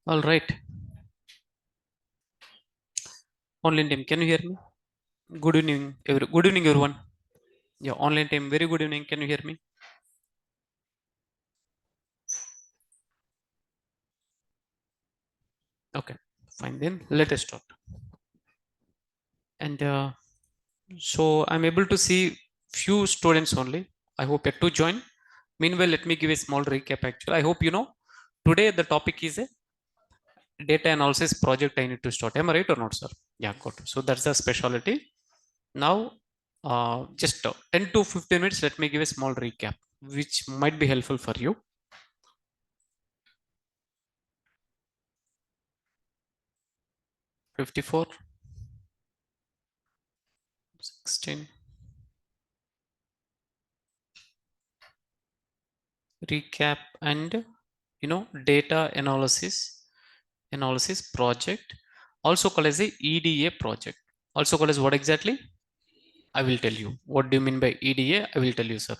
All right. Online team, can you hear me? Good evening, good evening, everyone. Yeah, online team. Very good evening. Can you hear me? Okay, fine. Then let us start. And so I'm able to see few students only. I hope yet to join. Meanwhile, let me give a small recap. Actually, I hope you know. Today the topic is a data analysis project. I need to start. Am I right or not, sir? Yeah, good. So that's the specialty. Now, just 10 to 15 minutes. Let me give a small recap, which might be helpful for you. 54, 16, recap, and data analysis project, also called as a EDA project. Also called as what exactly? I will tell you. What do you mean by EDA? I will tell you, sir.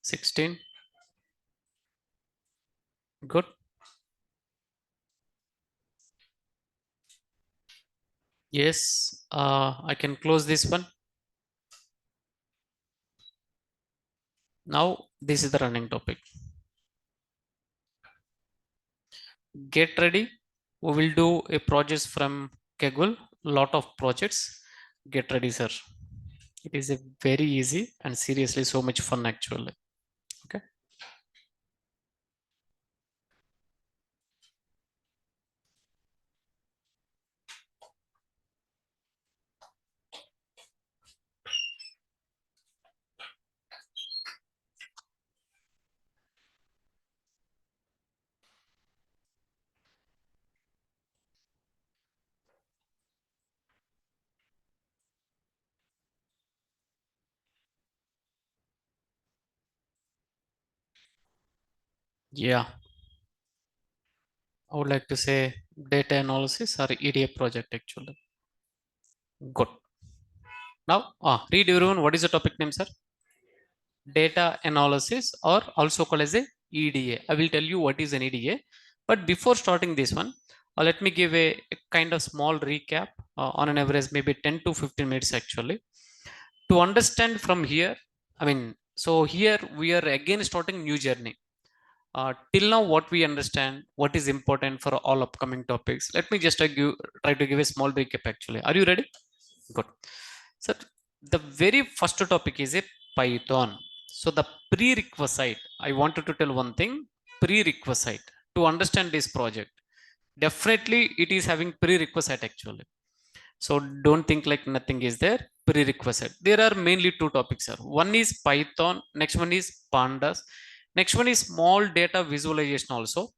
16, good. Yes, I can close this one. Now, this is the running topic. Get ready. We will do a project from Kaggle. Lot of projects. Get ready, sir. It is a very easy and seriously so much fun actually. Okay. Yeah, I would like to say data analysis or EDA project actually. Good. Now, read everyone. What is the topic name, sir? Data analysis, or also called as a EDA. I will tell you what is an EDA. But before starting this one, let me give a kind of small recap on an average, maybe 10 to 15 minutes actually. To understand from here, I mean, so here we are again starting new journey. Till now, what we understand, what is important for all upcoming topics. Let me just try to give a small recap actually. Are you ready? Good. So the very first topic is a Python. So the prerequisite, I wanted to tell one thing, prerequisite to understand this project. Definitely it is having prerequisite actually. So don't think like nothing is there. Prerequisite. There are mainly two topics here. One is Python, next one is Pandas, next one is small data visualization also.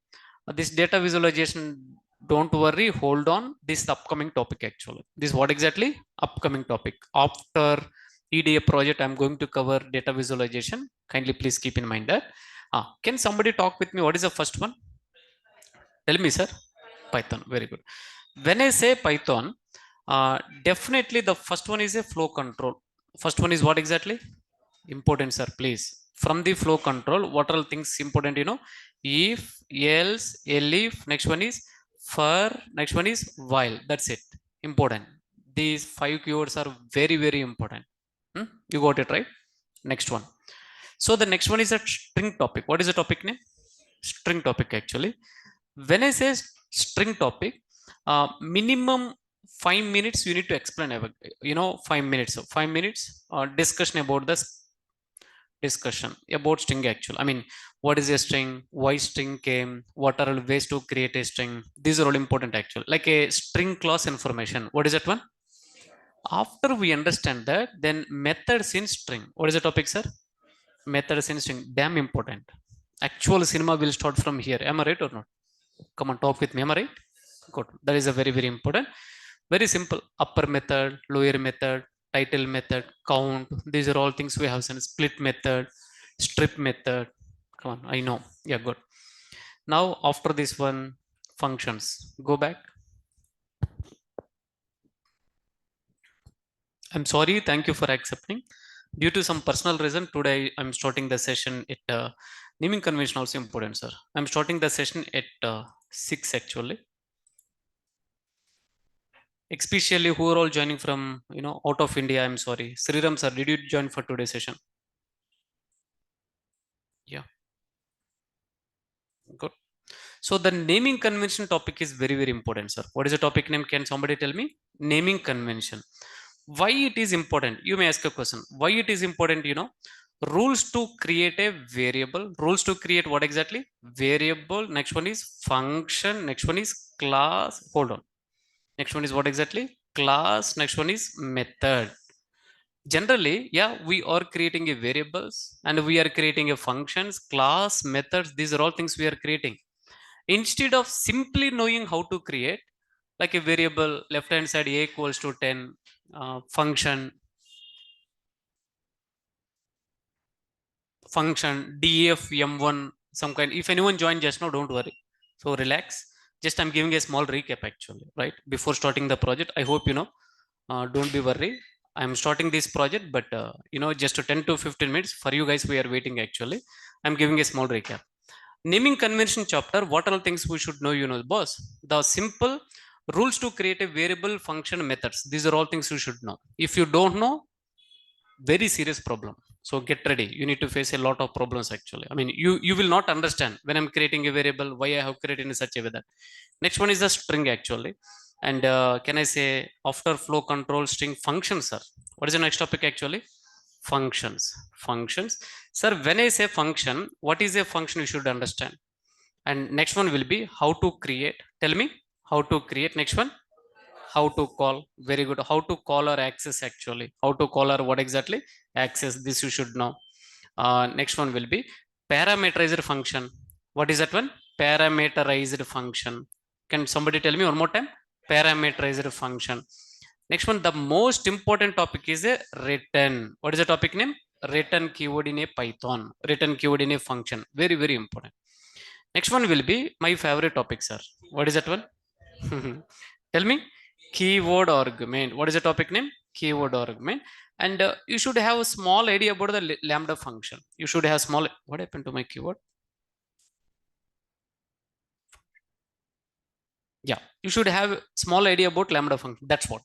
This data visualization, don't worry, hold on. This is the upcoming topic actually. This is what exactly? Upcoming topic. After EDA project, I'm going to cover data visualization. Kindly please keep in mind that. Can somebody talk with me? What is the first one? Tell me, sir. Python. Very good. When I say Python, definitely the first one is a flow control. First one is what exactly? Important, sir, please. From the flow control, what are all things important, If, else, elif, next one is for, next one is while. That's it. Important. These five keywords are very, very important. You got it, right? Next one. So the next one is a string topic. What is the topic name? String topic, actually. When I say string topic, minimum 5 minutes you need to explain about, 5 minutes. So 5 minutes discussion about the discussion about string actual. I mean, what is a string? Why string came? What are all ways to create a string? These are all important actually. Like a string class information. What is that one? After we understand that, then methods in string. What is the topic, sir? Methods in string. Damn important. Actual cinema will start from here. Am I right or not? Come on, talk with me. Am I right? Good. That is a very, very important. Very simple. Upper method, lower method, title method, count. These are all things we have seen. Split method, strip method. Come on, I know. Yeah, good. Now, after this one, functions. Go back. I'm sorry. Thank you for accepting. Due to some personal reason, today I'm starting the session at naming convention also important, sir. I'm starting the session at 6 actually. Especially who are all joining from out of India. I'm sorry, Sriram sir. Did you join for today's session? Yeah, good. So the naming convention topic is very very important, sir. What is the topic name? Can somebody tell me? Naming convention. Why it is important? You may ask a question. Why it is important? Rules to create a variable. Rules to create what exactly? Variable. Next one is function. Next one is class. Hold on. Next one is what exactly? Class. Next one is method. Generally, yeah, we are creating a variables and we are creating a functions, class, methods. These are all things we are creating. Instead of simply knowing how to create like a variable, left hand side a equals to 10, function def m1 some kind. If anyone joined just now, don't worry, so relax. Just I'm giving a small recap actually, right, before starting the project. I hope don't be worried. I'm starting this project, but just to 10 to 15 minutes for you guys we are waiting actually. I'm giving a small recap. Naming convention chapter, what are things we should know, boss? The simple rules to create a variable, function, methods. These are all things you should know. If you don't know, very serious problem. So get ready, you need to face a lot of problems actually. I mean, you will not understand when I'm creating a variable, why I have created in such a way that. Next one is the string actually. And can I say after flow control string functions, sir? What is the next topic actually? Functions. Functions, sir. When I say function, what is a function? You should understand. And next one will be how to create. Tell me how to create. Next one, how to call. Very good. How to call or access actually. How to call or what exactly? Access. This you should know. Next one will be parameterized function. What is that one? Parameterized function. Can somebody tell me one more time? Parameterized function. Next one, the most important topic is a return. What is the topic name? Return keyword in a Python. Return keyword in a function. Very very important. Next one will be my favorite topic, sir. What is that one? Tell me. Keyword argument. What is the topic name? Keyword argument. And you should have a small idea about the lambda function. You should have small. What happened to my keyword? Yeah, you should have small idea about lambda function. That's what.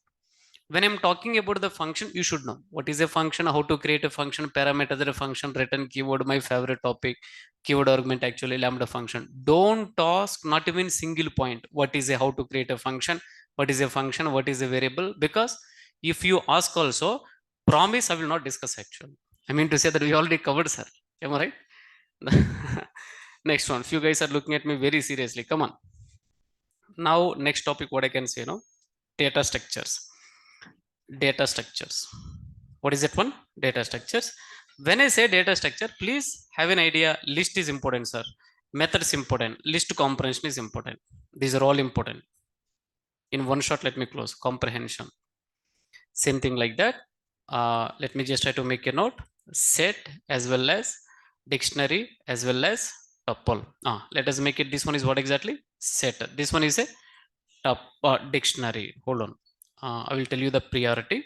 When I'm talking about the function, you should know what is a function, how to create a function, parameters of a function, return keyword, my favorite topic, keyword argument actually, lambda function. Don't ask not even single point what is a how to create a function, what is a function, what is a variable, because if you ask also, promise I will not discuss actually. I mean to say that we already covered, sir. Am I right? Next one, few guys are looking at me very seriously. Come on. Now next topic, what I can say, data structures. Data structures. What is that one? Data structures. When I say data structure, please have an idea. List is important, sir. Method is important. List comprehension is important. These are all important. In one shot, let me close. Comprehension. Same thing like that. Let me just try to make a note. Set as well as dictionary as well as tuple. Let us make it. This one is what exactly? Set. This one is a dictionary. Hold on. I will tell you the priority.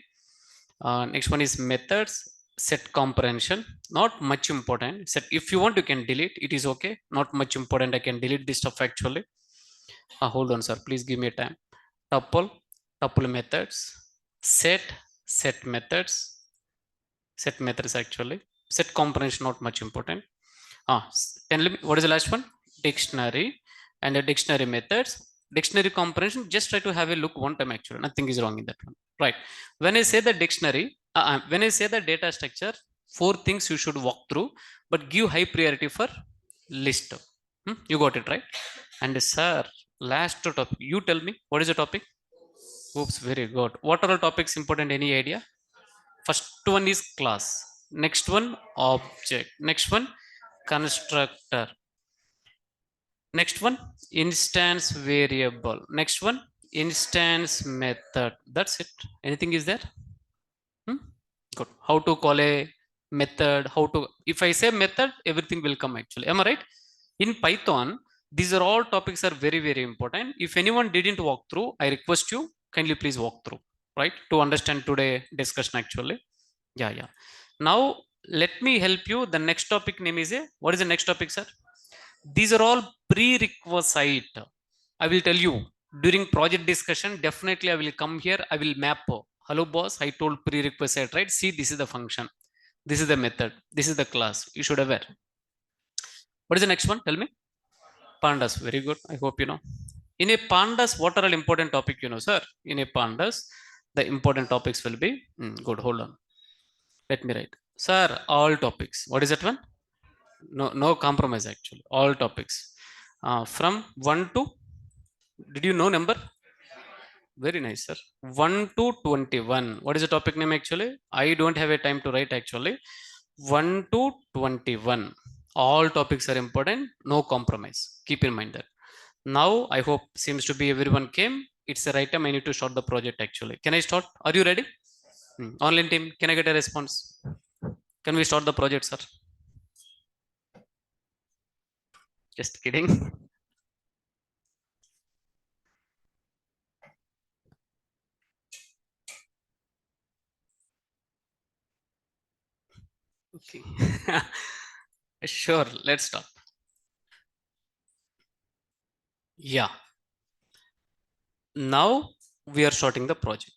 Next one is methods. Set comprehension, not much important. Set, if you want you can delete, it is okay, not much important. I can delete this stuff actually. Hold on, sir, please give me a time. Tuple, tuple methods. Set, set methods. Set methods actually. Set comprehension, not much important. Tell me what is the last one? Dictionary. And the dictionary methods. Dictionary comprehension, just try to have a look one time actually, nothing is wrong in that one, right? When I say the dictionary, when I say the data structure, four things you should walk through, but give high priority for list. You got it right? And sir, last topic, you tell me what is the topic? Oops, very good. What are the topics important? Any idea? First one is class. Next one, object. Next one, constructor. Next one, instance variable. Next one, instance method. That's it. Anything is there? Good. How to call a method? How to, if I say method, everything will come actually. Am I right? In Python, these are all topics are very, very important. If anyone didn't walk through, I request you kindly please walk through, right? To understand today discussion actually. Yeah, yeah. Now let me help you. The next topic name is a, what is the next topic, sir? These are all prerequisite. I will tell you during project discussion. Definitely I will come here, I will map. Hello boss, I told prerequisite, right? See, this is the function, this is the method, this is the class, you should aware. What is the next one, tell me? Pandas, very good, I hope you know. In a pandas, what are all important topic, you know, sir? In a pandas, the important topics will be good, hold on, let me write. Sir, all topics, what is that one? No, no compromise actually, all topics, from 1 to, did you know number? Very nice, sir. 1 to 21. What is the topic name actually? I don't have a time to write actually. 1 to 21. All topics are important. No compromise. Keep in mind that. Now, I hope seems to be everyone came. It's the right time. I need to start the project actually. Can I start? Are you ready? Online team, can I get a response? Can we start the project, sir? Just kidding. Okay. Sure, let's start. Yeah. Now we are starting the project.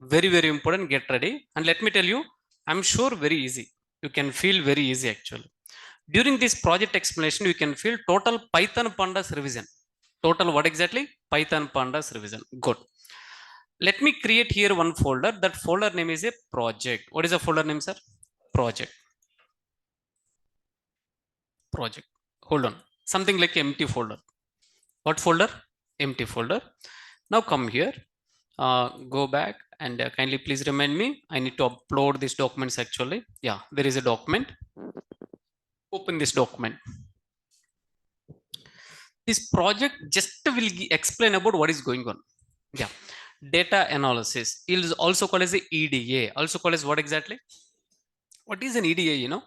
Very, very important. Get ready. And let me tell you, I'm sure very easy. You can feel very easy actually. During this project explanation, you can feel total Python pandas revision. Total what exactly? Python pandas revision. Good. Let me create here one folder. That folder name is a project. What is the folder name, sir? Project. Project. Hold on. Something like empty folder. What folder? Empty folder. Now come here. Go back and kindly please remind me. I need to upload these documents actually. Yeah, there is a document. Open this document. This project just will explain about what is going on. Yeah, data analysis is also called as a EDA. Also called as what exactly? What is an EDA? You know,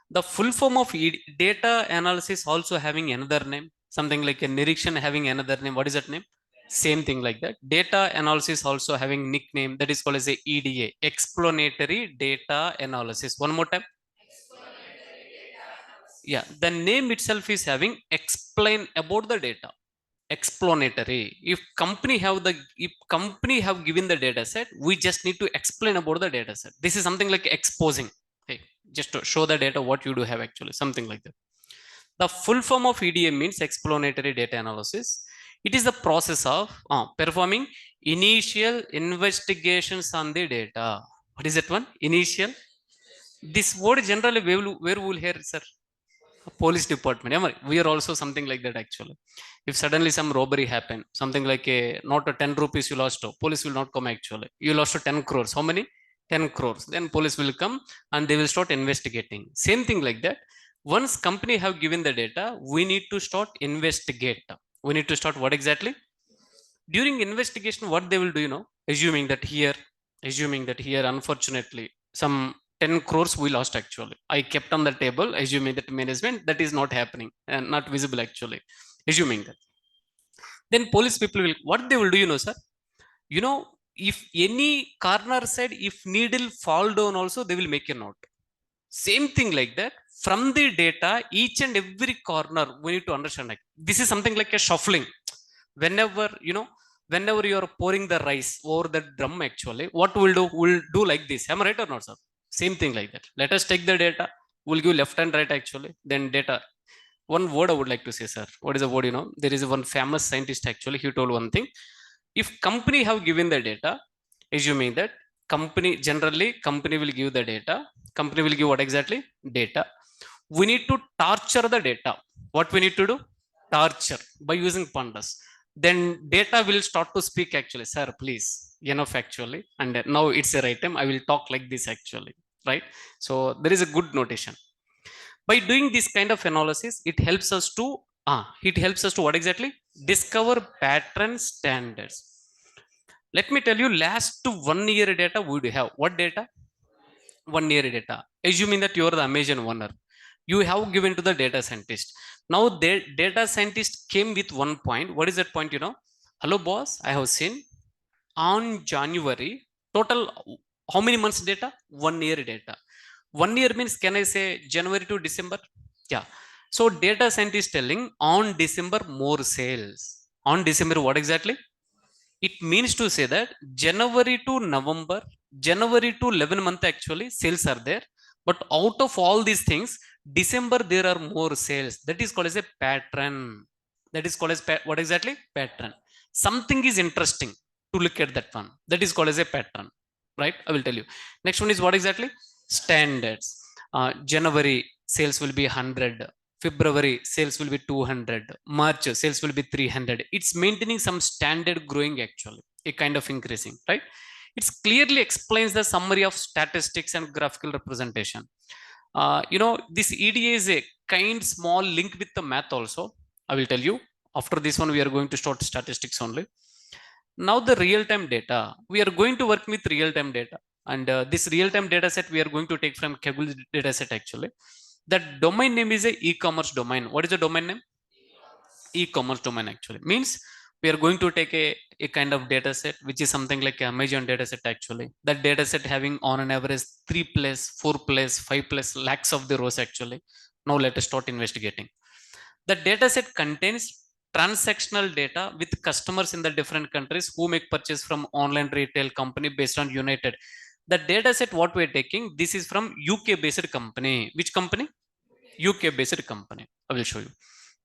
the full form of data analysis also having another name. Something like a Nirikshan having another name. What is that name? Same thing like that. Data analysis also having nickname that is called as a EDA, explanatory data analysis. One more time. Yeah, the name itself is having explain about the data. Explanatory. If company have given the data set, we just need to explain about the data set. This is something like exposing. Hey, just to show the data what you do have actually, something like that. The full form of EDA means explanatory data analysis. It is the process of performing initial investigations on the data. What is that one? Initial. This word generally where we will hear, sir? Police department. Yeah, we are also something like that actually. If suddenly some robbery happen, something like a not a 10 rupees you lost, police will not come actually. You lost 10 crores. How many? 10 crores. Then police will come and they will start investigating. Same thing like that. Once company have given the data, we need to start investigate. We need to start what exactly? During investigation, what they will do, you know, assuming that here, unfortunately, some 10 crores we lost actually. I kept on the table, assuming that management that is not happening and not visible actually. Assuming that. Then police people will, what they will do, you know, sir? You know, if any corner side, if needle fall down also, they will make a note. Same thing like that. From the data, each and every corner, we need to understand like this is something like a shuffling. Whenever, you know, whenever you are pouring the rice over the drum, actually, what we'll do? We'll do like this. Am I right or not, sir? Same thing like that. Let us take the data. We'll give left and right actually. Then data. One word I would like to say, sir. What is the word? You know, there is one famous scientist actually. He told one thing. If company have given the data, assuming that company will give the data. Company will give what exactly? Data. We need to torture the data. What we need to do? Torture by using pandas. Then data will start to speak actually. Sir, please, enough actually. And now it's the right time. I will talk like this actually. Right? So there is a good notation. By doing this kind of analysis, it helps us to what exactly? Discover pattern standards. Let me tell you, last 1 year data we do have. What data? 1 year data. Assuming that you are the Amazon owner, you have given to the data scientist. Now the data scientist came with one point. What is that point? You know, hello boss, I have seen on January total how many months data? 1 year data. 1 year means, can I say January to December? Yeah. So data scientist telling on December more sales. On December, what exactly? It means to say that January to November, January to 11 month actually sales are there. But out of all these things, December there are more sales. That is called as a pattern. That is called as what exactly? Pattern. Something is interesting to look at that one. That is called as a pattern. Right? I will tell you. Next one is what exactly? Standards. January sales will be 100. February sales will be 200. March sales will be 300. It's maintaining some standard growing actually, a kind of increasing, right? It clearly explains the summary of statistics and graphical representation. This EDA is a kind small link with the math also. I will tell you. After this one, we are going to start statistics only. Now the real-time data, we are going to work with real-time data, and this real-time data set we are going to take from Kaggle data set actually. That domain name is a e-commerce domain. What is the domain name? E-commerce domain actually means we are going to take a kind of data set which is something like Amazon data set actually. That data set having on an average 3 plus 4 plus 5 plus lakhs of the rows actually. Now let us start investigating. The data set contains transactional data with customers in the different countries who make purchase from online retail company based on United. The data set what we are taking, this is from UK based company. Which company? UK based company. I will show you.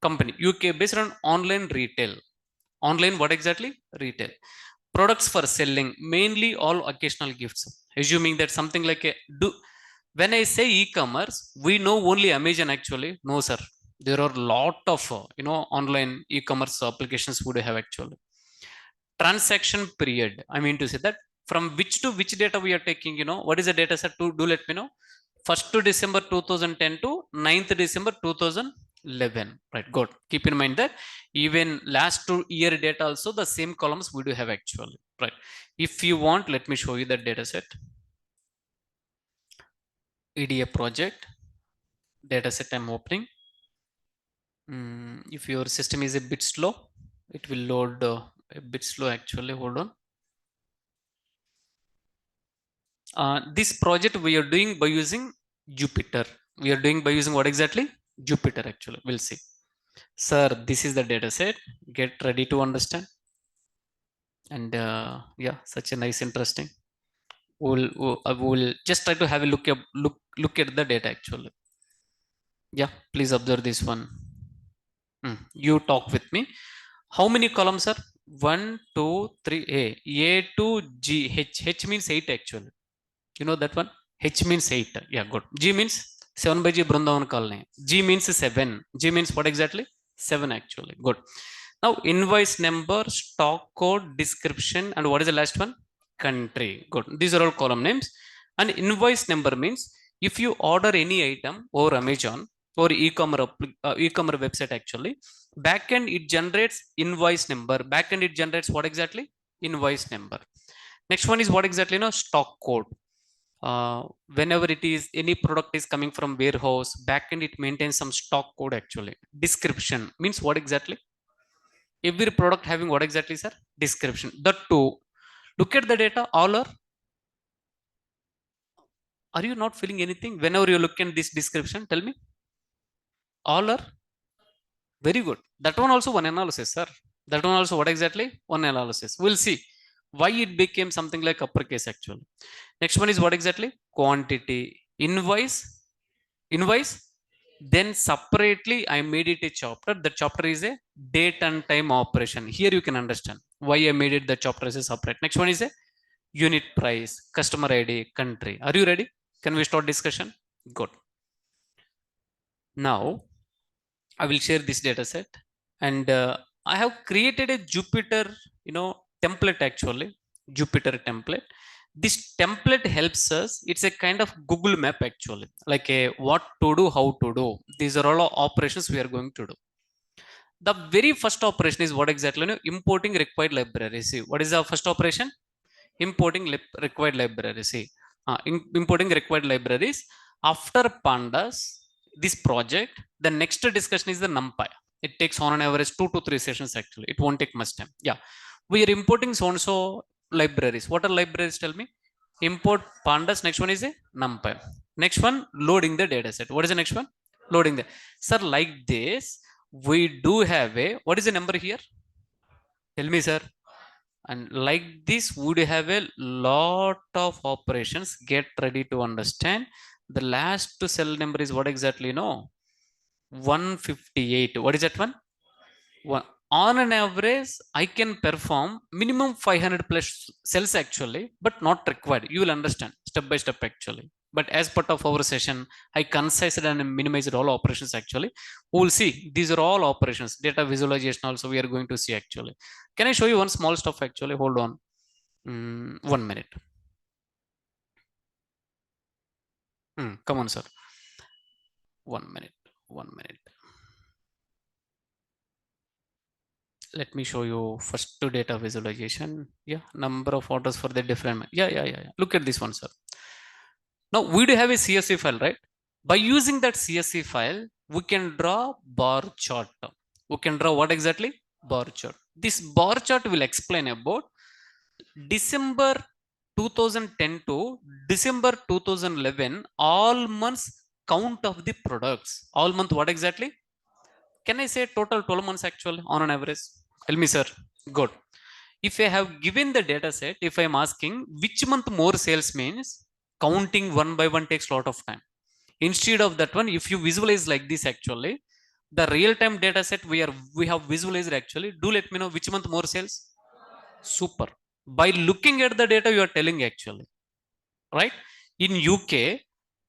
Company UK based on online retail. Online what exactly? Retail. Products for selling, mainly all occasional gifts. Assuming that something like a do. When I say e-commerce, we know only Amazon actually. No, sir. There are a lot of online e-commerce applications would have actually. Transaction period. I mean to say that from which to which data we are taking. What is the data set? To do let me know. 1st to December 2010 to 9th December 2011. Right, good. Keep in mind that even last 2 year data also the same columns we do have actually. Right. If you want, let me show you the data set. EDA project data set I'm opening. If your system is a bit slow, it will load a bit slow actually. Hold on. This project we are doing by using Jupyter. We are doing by using what exactly? Jupyter actually. We'll see. Sir, this is the data set. Get ready to understand. And yeah, such a nice, interesting. We'll just try to have a look at the data actually. Yeah, please observe this one. You talk with me. How many columns are? 1, 2, 3. A to G. H means 8 actually. You know that one? H means 8. Yeah, good. G means 7 by G Brundavan colony. G means 7. G means what exactly? 7 actually. Good. Now invoice number, stock code, description, and what is the last one? Country. Good. These are all column names. And invoice number means if you order any item over Amazon or e-commerce website actually, backend it generates invoice number. Backend it generates what exactly? Invoice number. Next one is what exactly? Stock code. Whenever it is any product is coming from warehouse, backend it maintains some stock code actually. Description means what exactly? Every product having what exactly, sir? Description. The two. Look at the data. All are you not feeling anything whenever you look at this description? Tell me. All are very good. That one also one analysis, sir. That one also what exactly? One analysis. We'll see why it became something like uppercase actually. Next one is what exactly? Quantity. Invoice. Then separately I made it a chapter. The chapter is a date and time operation. Here you can understand why I made it the chapter as a separate. Next one is a unit price, customer ID, country. Are you ready? Can we start discussion? Good. Now I will share this data set, and I have created a Jupyter template actually. Jupyter template. This template helps us. It's a kind of Google map actually, like a what to do, how to do. These are all operations we are going to do. The very first operation is what exactly? Importing required libraries. See, what is the first operation? Importing required libraries. See, importing required libraries. After pandas, this project, the next discussion is the NumPy. It takes on an average 2 to 3 sessions actually. It won't take much time. Yeah, we are importing so and so libraries. What are libraries? Tell me. Import pandas. Next one is a numpy. Next one, loading the data set. What is the next one? Loading the. Sir, like this, we do have a, what is the number here? Tell me, sir. And like this, would have a lot of operations. Get ready to understand. The last cell number is what exactly? No, 158. What is that one? One. On an average, I can perform minimum 500 plus cells actually, but not required. You will understand step by step actually. But as part of our session, I concised and minimized all operations actually. We will see these are all operations. Data visualization also we are going to see actually. Can I show you one small stuff actually? Hold on. 1 minute. Come on, sir. 1 minute. 1 minute. Let me show you first to data visualization. Yeah, number of orders for the different. Yeah. Look at this one, sir. Now we do have a CSV file, right? By using that CSV file, we can draw bar chart. We can draw what exactly? Bar chart. This bar chart will explain about December 2010 to December 2011, all months count of the products. All month, what exactly? Can I say total 12 months actually on an average? Tell me, sir. Good. If I have given the data set, if I am asking which month more sales means, counting one by one takes a lot of time. Instead of that one, if you visualize like this actually, the real-time data set we have visualized actually, do let me know which month more sales. Super. By looking at the data, you are telling actually, right? In UK,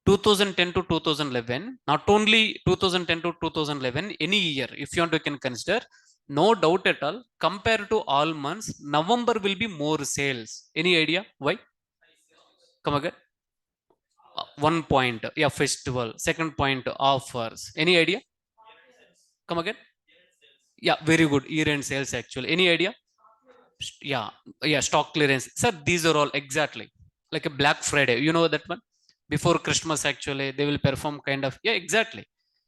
2010 to 2011, not only 2010 to 2011, any year, if you want to can consider, no doubt at all, compared to all months, November will be more sales. Any idea why? Come again. One point, yeah, festival. Second point, offers. Any idea? Come again. Yeah, very good. Year-end sales actually. Any idea? Yeah, yeah, stock clearance. Sir, these are all exactly like a Black Friday. You know that one? Before Christmas, actually, they will perform kind of, yeah, exactly.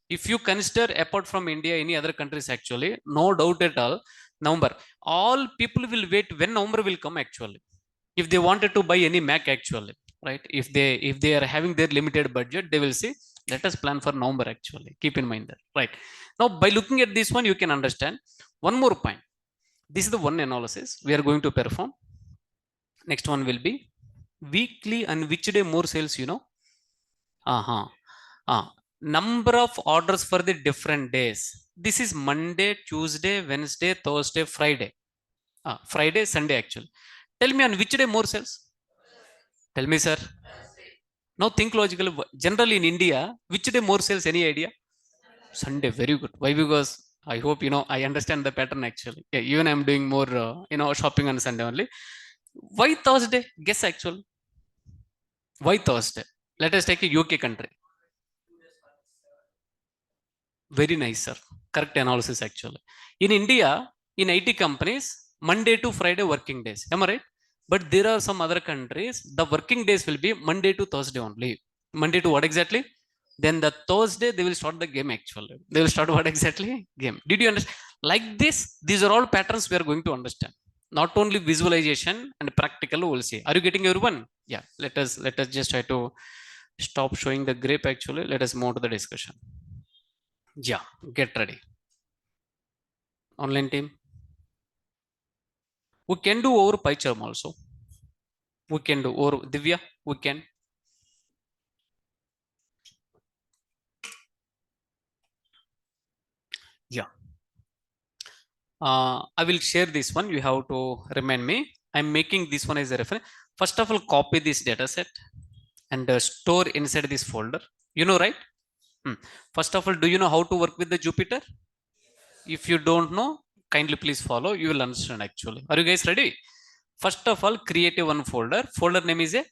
If you consider apart from India, any other countries, actually, no doubt at all, November, all people will wait when November will come, actually. If they wanted to buy any Mac, actually, right? If they are having their limited budget, they will say, let us plan for November, actually. Keep in mind that, right? Now, by looking at this one, you can understand one more point. This is the one analysis we are going to perform. Next one will be weekly and which day more sales, you know. Uh-huh. Number of orders for the different days. This is Monday, Tuesday, Wednesday, Thursday, Friday. Friday, Sunday actually. Tell me on which day more sales? Tell me, sir. Now think logically. Generally in India, which day more sales? Any idea? Sunday. Very good. Why? Because I hope you know I understand the pattern actually. Yeah, even I'm doing more shopping on Sunday only. Why Thursday? Guess actually. Why Thursday? Let us take a UK country. Very nice, sir. Correct analysis actually. In India, in IT companies, Monday to Friday working days. Am I right? But there are some other countries, the working days will be Monday to Thursday only. Monday to what exactly? Then the Thursday they will start the game actually. They will start what exactly? Game. Did you understand? Like this, these are all patterns we are going to understand. Not only visualization and practical, we'll see. Are you getting everyone? Yeah. Let us just try to stop showing the grape actually. Let us move to the discussion. Yeah, get ready. Online team. We can do over PyCharm also. We can do over Divya. We can. Yeah. I will share this one. You have to remind me. I'm making this one as a reference. First of all, copy this data set and store inside this folder. You know, right? First of all, do you know how to work with the Jupyter? If you don't know, kindly please follow. You will understand actually. Are you guys ready? First of all, create a one folder. Folder name is a,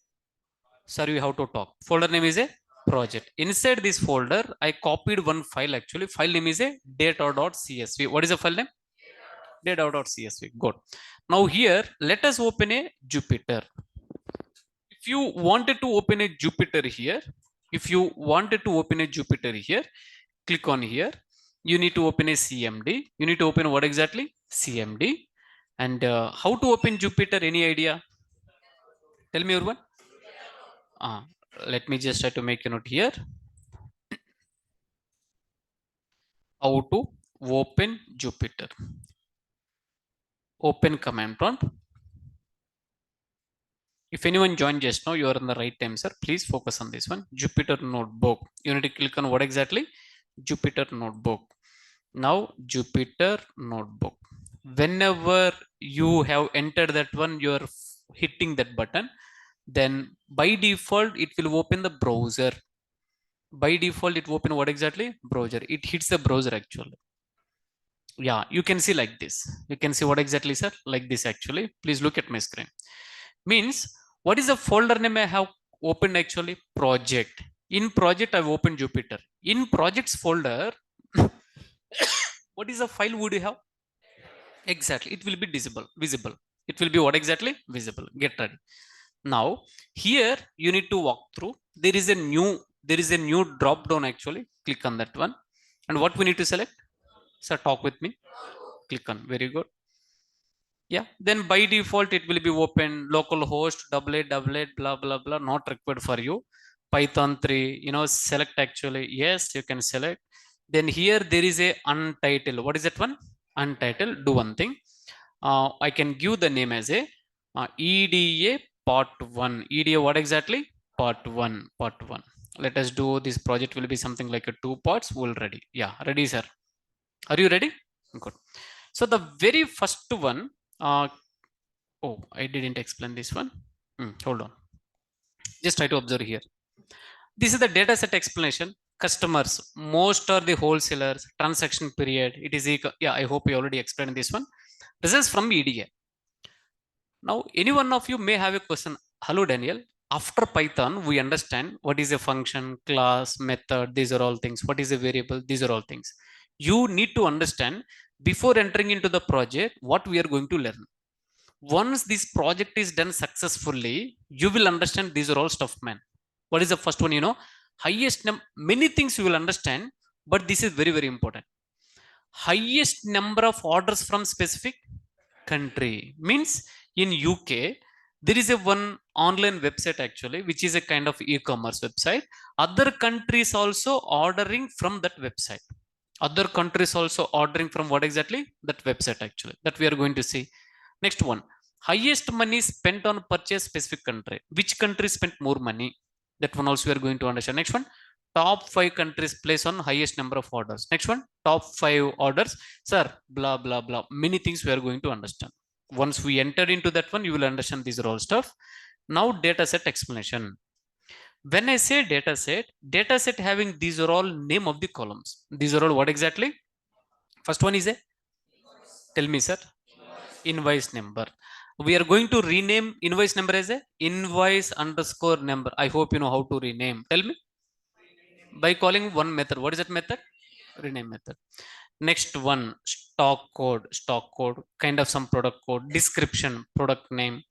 sorry, we have to talk. Folder name is a project. Inside this folder, I copied one file actually. File name is a data.csv. What is the file name? Data.csv. Good. Now here, let us open a Jupyter. If you wanted to open a Jupyter here, if you wanted to open a Jupyter here, click on here. You need to open a CMD. You need to open what exactly? CMD. And how to open Jupyter? Any idea? Tell me, everyone. let me just try to make a note here. How to open Jupyter. Open command prompt. If anyone joined just now, you are in the right time, sir. Please focus on this one. Jupyter Notebook. You need to click on what exactly? Jupyter Notebook. Now, Jupyter Notebook. Whenever you have entered that one, you are hitting that button. Then by default, it will open the browser. By default, it will open what exactly? Browser. It hits the browser actually. Yeah, you can see like this. You can see what exactly, sir? Like this actually. Please look at my screen. Means, what is the folder name I have opened actually? Project. In project, I've opened Jupyter. In projects folder, what is the file would you have? Exactly. It will be visible. It will be what exactly? Visible. Get ready. Now, here you need to walk through. There is a new drop down actually. Click on that one. And what we need to select? So talk with me. Click on. Very good. Yeah, then by default it will be open localhost double eight blah blah blah, not required for you. Python 3, select actually. Yes, you can select. Then here there is a untitled. What is that one? Untitled. Do one thing. I can give the name as a EDA part 1. EDA what exactly? Part 1. Part 1. Let us do this project will be something like a 2 parts. We'll ready. Yeah, ready, sir. Are you ready? Good. So the very first one, oh, I didn't explain this one. Hold on. Just try to observe here. This is the data set explanation. Customers, most are the wholesalers, transaction period. It is equal. Yeah, I hope you already explained this one. Results from EDA. Now, any one of you may have a question. Hello, Daniel. After Python, we understand what is a function, class, method. These are all things. What is a variable? These are all things. You need to understand before entering into the project what we are going to learn. Once this project is done successfully, you will understand these are all stuff, man. What is the first one? Many things you will understand, but this is very very important. Highest number of orders from specific country means in UK there is a one online website actually, which is a kind of e-commerce website. Other countries also ordering from that website. Other countries also ordering from what exactly? That website actually, that we are going to see. Next one, highest money spent on purchase specific country. Which country spent more money? That one also we are going to understand. Next one, top 5 countries place on highest number of orders. Next one, top 5 orders. Sir, blah blah blah, many things we are going to understand. Once we enter into that one, you will understand these are all stuff. Now, data set explanation. When I say data set having these are all name of the columns. These are all what exactly? First one is a, tell me, sir. Invoice number. We are going to rename invoice number as a invoice underscore number. I hope you know how to rename. Tell me. By calling one method. What is that method? Rename method. Next one, stock code. Stock code, kind of some product code. Description, product name.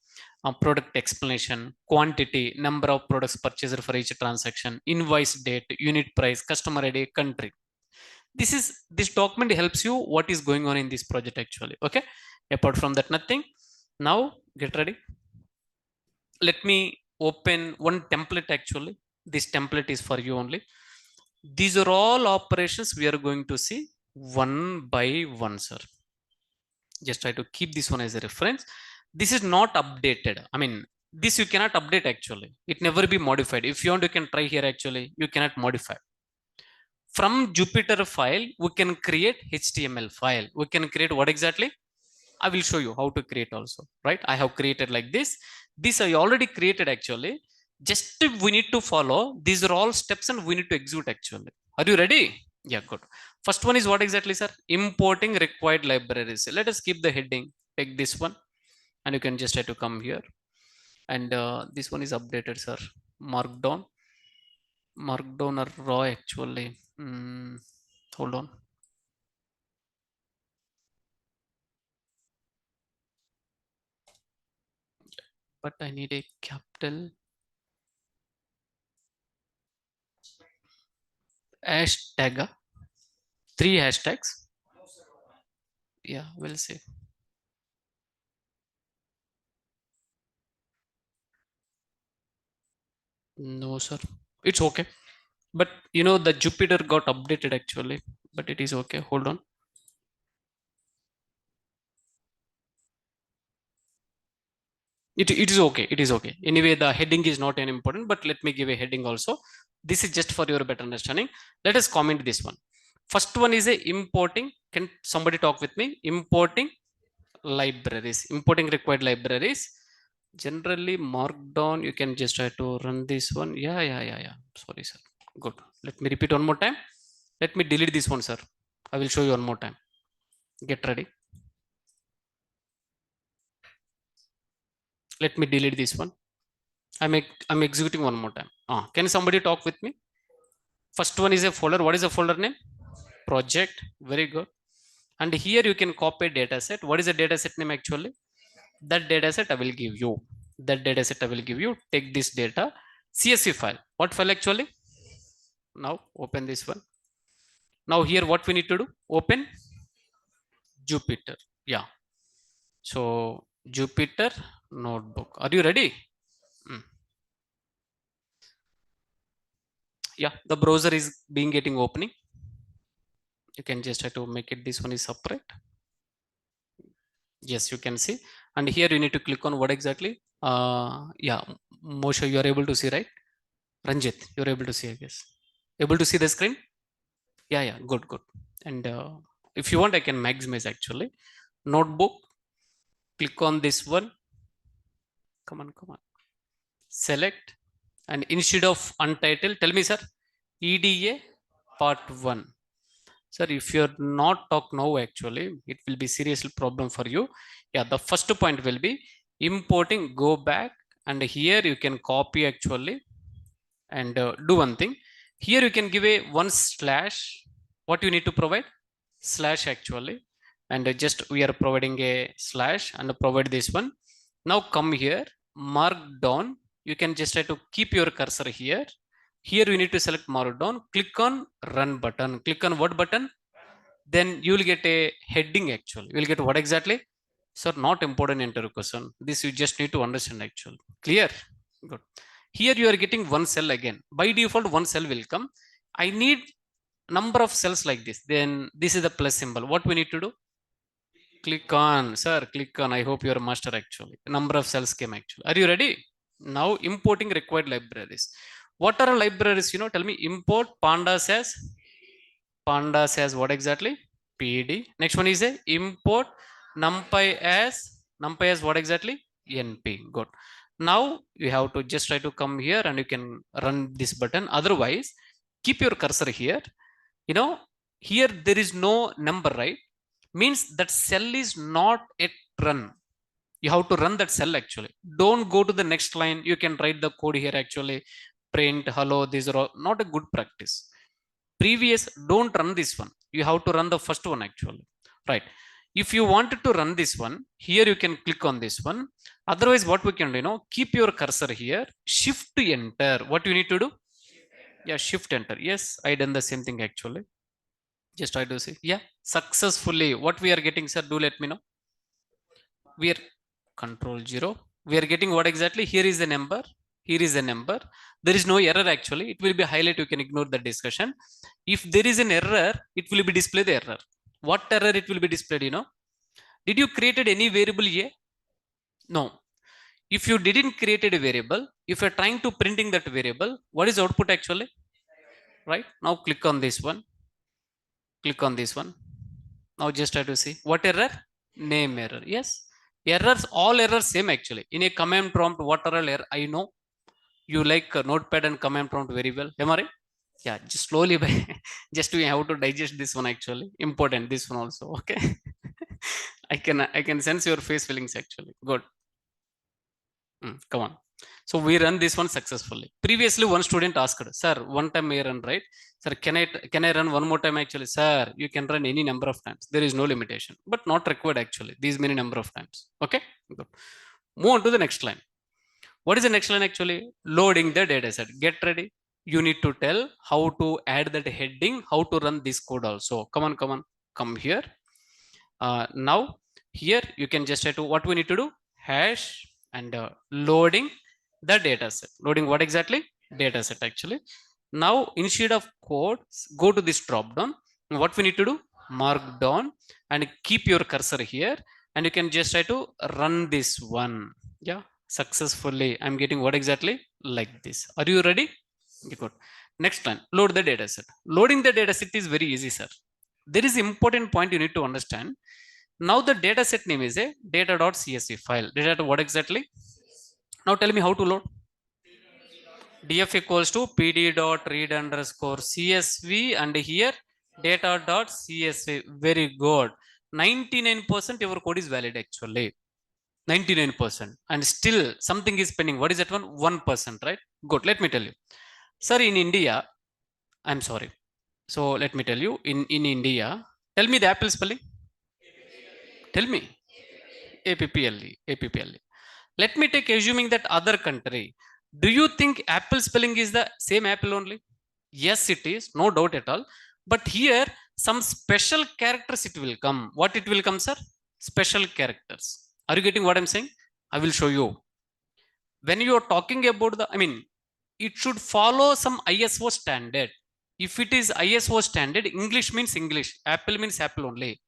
Product explanation, quantity, number of products purchased for each transaction, invoice date, unit price, customer ID, country. This document helps you what is going on in this project actually. Okay, apart from that, nothing. Now get ready. Let me open one template actually. This template is for you only. These are all operations we are going to see one by one, sir. Just try to keep this one as a reference. This is not updated. I mean, this you cannot update actually. It never be modified. If you want, you can try here actually. You cannot modify. From Jupyter file, we can create HTML file. We can create what exactly? I will show you how to create also, right? I have created like this. This I already created actually. Just we need to follow. These are all steps and we need to execute actually. Are you ready? Yeah, good. First one is what exactly, sir? Importing required libraries. Let us keep the heading. Take this one and you can just try to come here. And this one is updated, sir. Markdown. Markdown or raw actually. Hold on. But I need a capital hashtag. 3 hashtags. Yeah, we'll see. No, sir. It's okay. But you know, the Jupyter got updated actually, but it is okay. Hold on. It is okay. It is okay. Anyway, the heading is not an important, but let me give a heading also. This is just for your better understanding. Let us comment this one. First one is a importing. Can somebody talk with me? Importing libraries. Importing required libraries. Generally markdown. You can just try to run this one. Yeah. Sorry, sir. Good. Let me repeat one more time. Let me delete this one, sir. I will show you one more time. Get ready. Let me delete this one. I'm executing one more time. Can somebody talk with me? First one is a folder. What is the folder name? Project. Very good. And here you can copy a data set. What is the data set name actually? That data set I will give you. That data set I will give you. Take this data. CSV file. What file actually? Now open this one. Now here what we need to do? Open Jupyter. Yeah. So Jupyter notebook. Are you ready? Mm. Yeah. The browser is being getting opening. You can just try to make it. This one is separate. Yes, you can see. And here you need to click on what exactly? Yeah, Moshe, you are able to see, right? Ranjit, you're able to see, I guess. Able to see the screen? Yeah, good. And if you want, I can maximize actually. Notebook, click on this one. Come on. Select. And instead of untitled, tell me, sir, EDA part 1. Sir, if you're not talk now, actually, it will be seriously problem for you. Yeah, the first point will be importing, go back, and here you can copy actually, and do one thing. Here you can give a one slash. What you need to provide? Slash actually, and just we are providing a slash and provide this one. Now come here, mark down. You can just try to keep your cursor here. Here you need to select markdown. Click on run button. Click on what button? Then you will get a heading actually. You will get what exactly? Sir, not important interview question. This you just need to understand actually. Clear? Good. Here you are getting one cell again. By default, one cell will come. I need number of cells like this. Then this is the plus symbol. What we need to do? Click on, sir, click on. I hope you're a master actually. Number of cells came actually. Are you ready? Now importing required libraries. What are libraries? You know, tell me. Import pandas as what exactly? PD. Next one is a import numpy as what exactly? NP. Good. Now you have to just try to come here and you can run this button. Otherwise, keep your cursor here. You know, here there is no number, right? Means that cell is not yet run. You have to run that cell actually. Don't go to the next line. You can write the code here actually. Print hello. These are all not a good practice. Previous, don't run this one. You have to run the first one actually, right? If you wanted to run this one, here you can click on this one. Otherwise, what we can do, keep your cursor here, shift to enter. What you need to do? Yeah, shift enter. Yes, I done the same thing actually. Just try to see. Yeah, successfully. What we are getting, sir, do let me know. We are control 0. We are getting what exactly? Here is the number. Here is the number. There is no error actually. It will be highlight. You can ignore the discussion. If there is an error, it will be display the error. What error it will be displayed? Did you created any variable A? No. If you didn't created a variable, if you're trying to printing that variable, what is output actually? Right now, click on this one. Click on this one. Now just try to see what error? Name error. Yes, errors, all errors same actually. In a command prompt, what error? I know you like notepad and command prompt very well. Am I right? Yeah, just slowly by just we have to digest this one actually. Important this one also. Okay. I can sense your face feelings actually. Good. Come on. So we run this one successfully. Previously, one student asked, "Sir, one time I run, right? Sir, can I run one more time actually?" Sir, you can run any number of times. There is no limitation, but not required actually. These many number of times. Okay. Good. Move on to the next line. What is the next line actually? Loading the data set. Get ready. You need to tell how to add that heading, how to run this code also. Come here. Now here you can just try to what we need to do, hash and loading the data set. Loading what exactly? data set actually. Now instead of code, go to this drop down. What we need to do, mark down and keep your cursor here, and you can just try to run this one. Yeah, successfully I'm getting what exactly like this. Are you ready? Good. Next line, load the data set. Loading the data set is very easy, sir. There is important point you need to understand. Now the data set name is a data.csv file. Data what exactly? Now tell me how to load. df equals to pd dot read underscore csv, and here data dot csv. Very good. 99% your code is valid actually. 99%, and still something is pending. What is that one? 1%, right? Good. Let me tell you, sir, in India, I'm sorry. So let me tell you, in India, tell me the apple spelling. Tell me. APPLE. Let me take assuming that other country. Do you think apple spelling is the same apple only? Yes, it is, no doubt at all. But here some special characters it will come. What it will come, sir? Special characters. Are you getting what I'm saying? I will show you. When you are talking about the, I mean, it should follow some ISO standard. If it is ISO standard, English means English, apple means apple only.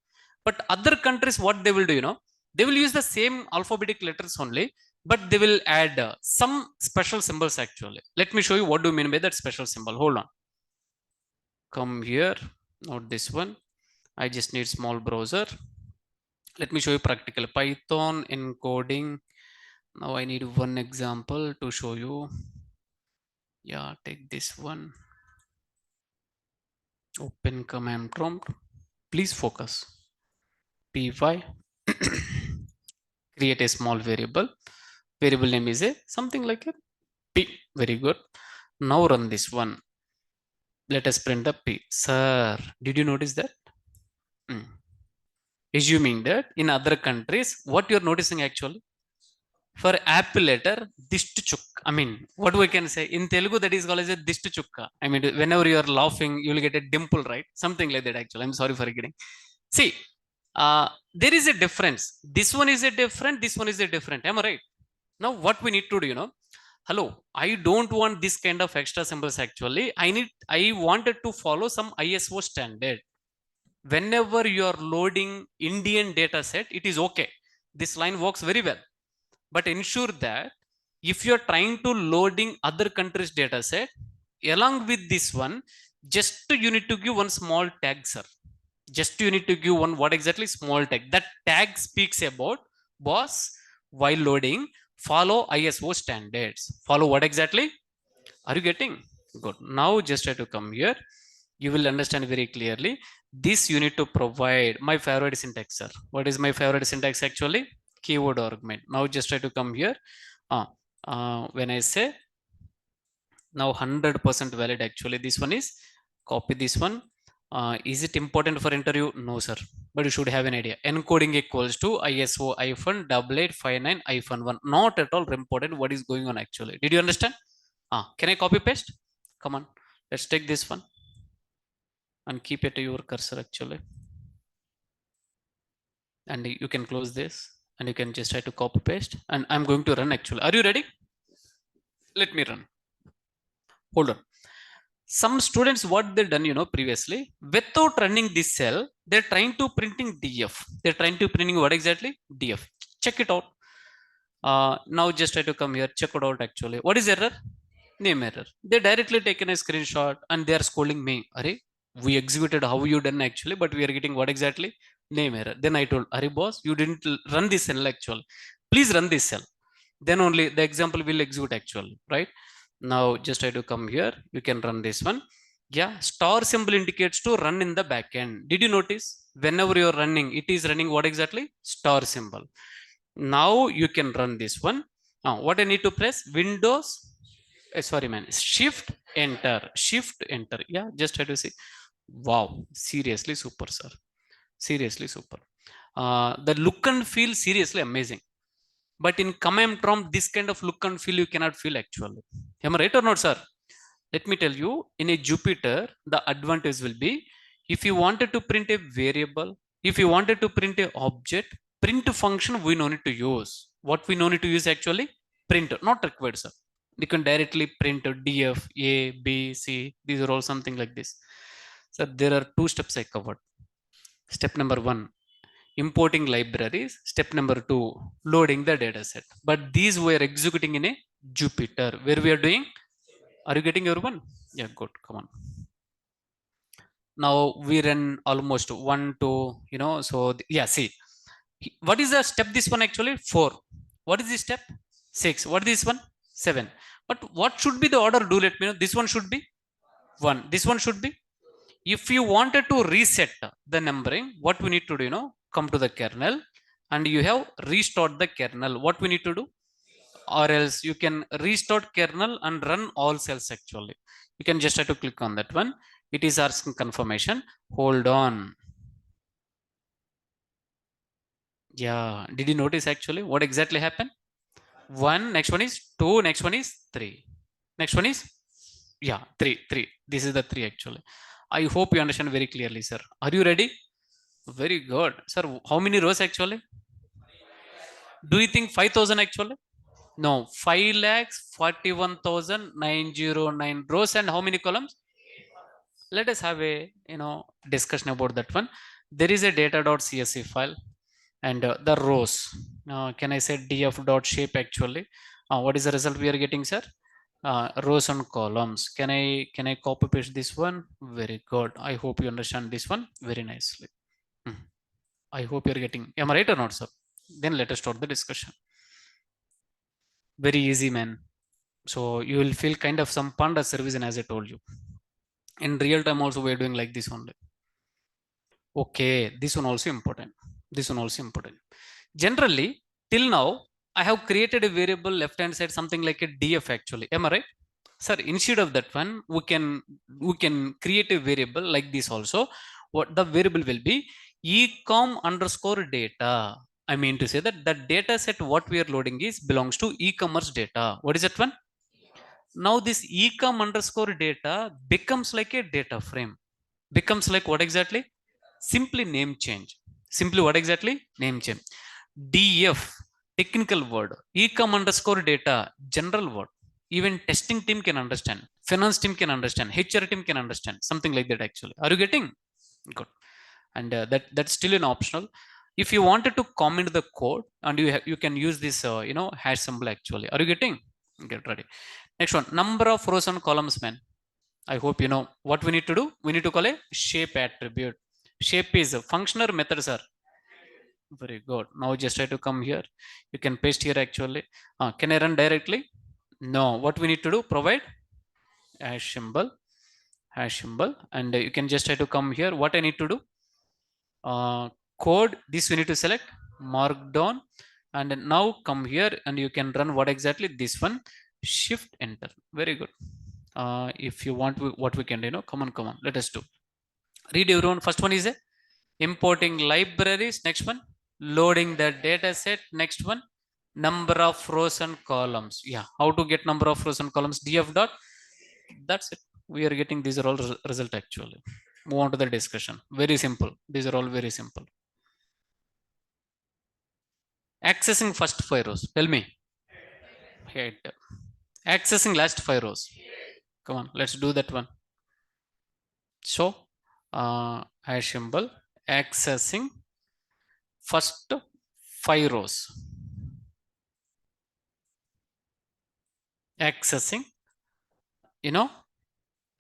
But other countries, what they will do, they will use the same alphabetic letters only, but they will add some special symbols actually. Let me show you what do you mean by that special symbol. Hold on. Come here, not this one. I just need small browser. Let me show you practical Python encoding. Now I need one example to show you. Yeah, take this one. Open command prompt. Please focus. Py. Create a small variable. Variable name is a something like a p. Very good. Now run this one. Let us print the p. Sir, did you notice that? Assuming that in other countries, what you're noticing actually, for apple letter, dishtu chuk. I mean, what we can say in Telugu, that is called as a dishtu chukka. I mean, whenever you are laughing, you will get a dimple, right? Something like that actually. I'm sorry for getting. See, there is a difference. This one is a different, this one is a different. Am I right? Now what we need to do, hello, I don't want this kind of extra symbols actually. I wanted to follow some ISO standard. Whenever you are loading Indian data set, it is okay. This line works very well. But ensure that if you are trying to loading other countries data set, along with this one, just you need to give one small tag, sir. Just you need to give one what exactly small tag. That tag speaks about, boss, while loading, follow ISO standards. Follow what exactly? Are you getting? Good. Now just try to come here. You will understand very clearly. This you need to provide my favorite syntax, sir. What is my favorite syntax actually? Keyword argument. Now just try to come here. When I say now 100% valid actually, this one is copy this one. Is it important for interview? No, sir. But you should have an idea. Encoding equals to ISO -8859-1. Not at all important what is going on actually. Did you understand? Can I copy paste? Come on. Let's take this one and keep it to your cursor actually. And you can close this and you can just try to copy paste. And I'm going to run actually. Are you ready? Let me run. Hold on. Some students, what they done, previously, without running this cell, they're trying to printing df. They're trying to printing what exactly? Df. Check it out. Now just try to come here, check it out actually. What is error? Name error. They directly taken a screenshot and they are scolding me. Are we executed how you done actually, but we are getting what exactly? Name error. Then I told, Are boss, you didn't run this cell actually. Please run this cell. Then only the example will execute actually, right? Now just try to come here. You can run this one. Yeah, star symbol indicates to run in the backend. Did you notice? Whenever you're running, it is running what exactly? Star symbol. Now you can run this one. What I need to press? Windows. Sorry, man. Shift enter. Shift enter. Yeah, just try to see. Wow, seriously super, sir. Seriously super. The look and feel seriously amazing. But in command prompt, this kind of look and feel you cannot feel actually. Am I right or not, sir? Let me tell you, in a Jupyter, the advantage will be, if you wanted to print a variable, if you wanted to print a object, print function we no need to use. What we no need to use actually? Print, not required, sir. You can directly print df a b c. These are all something like this. So there are two steps I covered. Step number one, importing libraries. Step number two, loading the data set. But these were executing in a Jupyter where we are doing. Are you getting everyone? Yeah, good. Come on. Now we run almost one, two, so yeah, see, what is the step this one actually? Four. What is this step? Six. What is this one? Seven. But what should be the order? Do let me know. This one should be one. This one should be. If you wanted to reset the numbering, what we need to do, come to the kernel and you have restart the kernel. What we need to do? Or else you can restart kernel and run all cells actually. You can just try to click on that one. It is asking confirmation. Hold on. Yeah, did you notice actually what exactly happened? One, next one is two, next one is three, next one is, yeah, three. This is the three actually. I hope you understand very clearly, sir. Are you ready? Very good, sir. How many rows actually? Do you think 5,000 actually? No, 5,41,909 rows and how many columns? Let us have a discussion about that one. There is a data.csv file and the rows. Can I say df.shape actually? What is the result we are getting, sir? Rows and columns. Can I copy paste this one? Very good. I hope you understand this one very nicely. I hope you're getting. Am I right or not, sir? Then let us start the discussion. Very easy, man. So you will feel kind of some panda service, and as I told you, in real time also we're doing like this only. Okay, this one also important. This one also important. Generally, till now, I have created a variable left hand side, something like a df actually. Am I right? Sir, instead of that one, we can create a variable like this also. What the variable will be? Ecom underscore data. I mean to say that the data set what we are loading is belongs to e-commerce data. What is that one? Now this ecom underscore data becomes like a data frame. Becomes like what exactly? Simply name change. Simply what exactly? Name change. DF, technical word. Ecom underscore data, general word. Even testing team can understand. Finance team can understand. HR team can understand. Something like that actually. Are you getting? Good. And that's still an optional. If you wanted to comment the code and you can use this hash symbol actually. Are you getting? Get ready. Next one, number of rows and columns, man. I hope you know what we need to do. We need to call a shape attribute. Shape is a function or method, sir. Very good. Now just try to come here. You can paste here actually. Can I run directly? No. What we need to do? Provide hash symbol, and you can just try to come here. What I need to do? Code. This we need to select markdown, and now come here, and you can run what exactly? This one. Shift enter. Very good. If you want, what we can do, come on. Let us do. Read everyone. First one is a importing libraries. Next one, loading the data set. Next one, number of rows and columns. Yeah, how to get number of rows and columns? Df dot. That's it. We are getting these are all result actually. Move on to the discussion. Very simple. These are all very simple. Accessing first 5 rows. Tell me. Head. Accessing last 5 rows. Come on, let's do that one. So, hash symbol accessing first 5 rows. Accessing,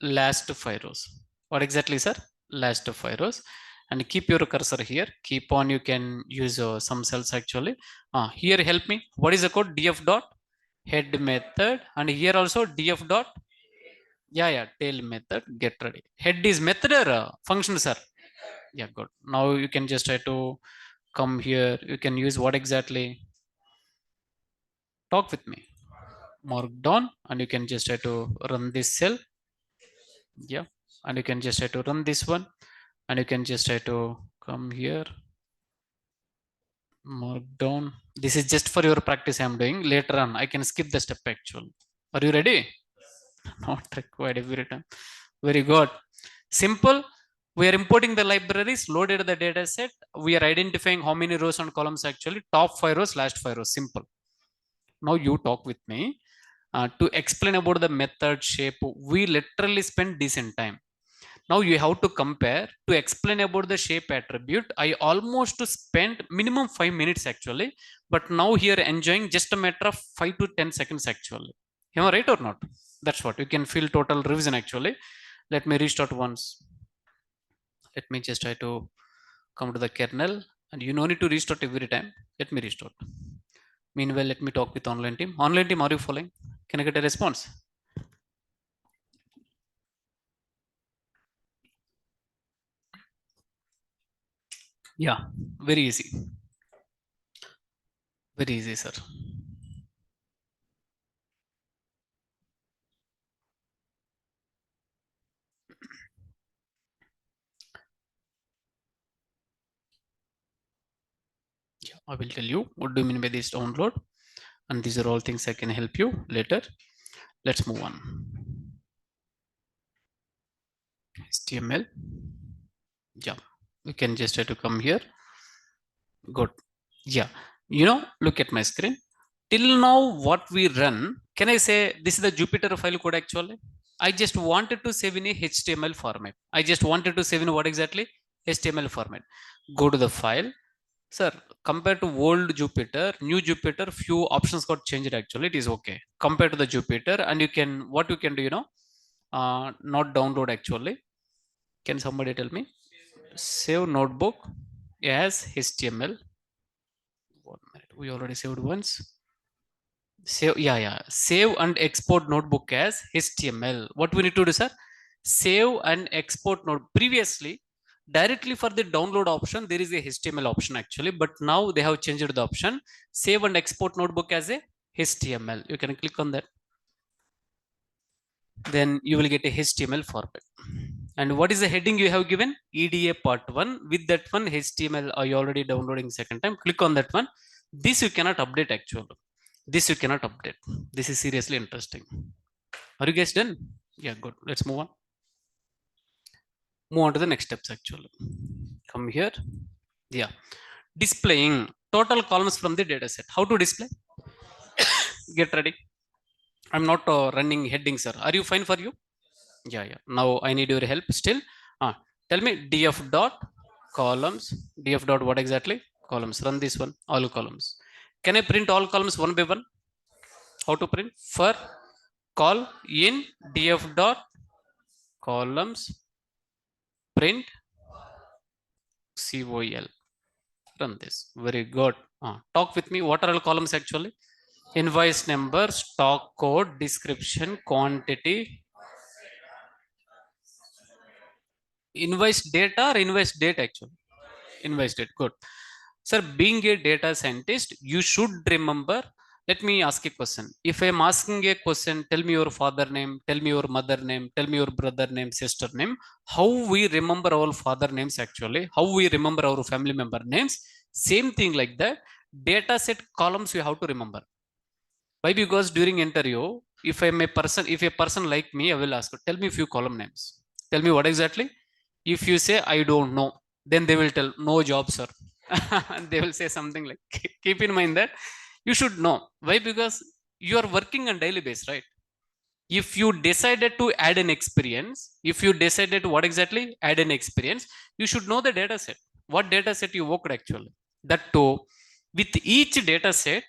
last 5 rows. What exactly, sir? Last 5 rows. And keep your cursor here. Keep on. You can use some cells actually. Here, help me. What is the code? Df dot head method, and here also df dot. Yeah, tail method. Get ready. Head is method or function, sir? Yeah, good. Now you can just try to come here. You can use what exactly? Talk with me. Markdown, and you can just try to run this cell. Yeah, and you can just try to run this one, and you can just try to come here. Markdown. This is just for your practice. I'm doing later on. I can skip the step actually. Are you ready? Not required every time. Very good. Simple. We are importing the libraries, loaded the data set. We are identifying how many rows and columns actually. Top 5 rows, last 5 rows. Simple. Now you talk with me. to explain about the method shape, we literally spend decent time. Now you have to compare to explain about the shape attribute. I almost spent minimum 5 minutes actually, but now here enjoying just a matter of 5 to 10 seconds actually. Am I right or not? That's what you can feel total revision actually. Let me restart once. Let me just try to come to the kernel, and you no need to restart every time. Let me restart. Meanwhile, let me talk with online team. Online team, are you following? Can I get a response? Yeah, very easy. Very easy, sir. Yeah, I will tell you what do you mean by this download. And these are all things I can help you later. Let's move on. HTML. Yeah, you can just try to come here. Good. Yeah, look at my screen. Till now, what we run, can I say this is the Jupyter file code actually? I just wanted to save in a HTML format. I just wanted to save in what exactly? HTML format. Go to the file. Sir, compared to old Jupyter, new Jupyter, few options got changed actually. It is okay. Compared to the Jupyter, and you can, what you can do, not download actually. Can somebody tell me? Save notebook as HTML. 1 minute. We already saved once. Save, yeah. Save and export notebook as HTML. What we need to do, sir? Save and export note. Previously, directly for the download option, there is a HTML option actually, but now they have changed the option. Save and export notebook as a HTML. You can click on that. Then you will get a HTML format. And what is the heading you have given? EDA part 1. With that one, HTML are you already downloading second time? Click on that one. This you cannot update actually. This you cannot update. This is seriously interesting. Are you guys done? Yeah, good. Let's move on. Move on to the next steps actually. Come here. Yeah. Displaying total columns from the data set. How to display? Get ready. I'm not running heading, sir. Are you fine for you? Yeah. Now I need your help still. Tell me df dot columns. Df dot what exactly? Columns. Run this one. All columns. Can I print all columns one by one? How to print? For call in df dot columns print col. Run this. Very good. Talk with me. What are all columns actually? Invoice number, stock code, description, quantity, invoice data or invoice date actually? Invoice date. Good. Sir, being a data scientist, you should remember. Let me ask a question. If I'm asking a question, tell me your father name, tell me your mother name, tell me your brother name, sister name. How we remember our father names actually? How we remember our family member names? Same thing like that. Data set columns you have to remember. Why? Because during interview, if I'm a person, if a person like me, I will ask, tell me a few column names. Tell me what exactly. If you say I don't know, then they will tell no job, sir. And they will say something like, keep in mind that you should know. Why? Because you are working on daily basis, right? If you decided to add an experience, if you decided what exactly add an experience, you should know the data set. What data set you worked actually. That too, with each data set,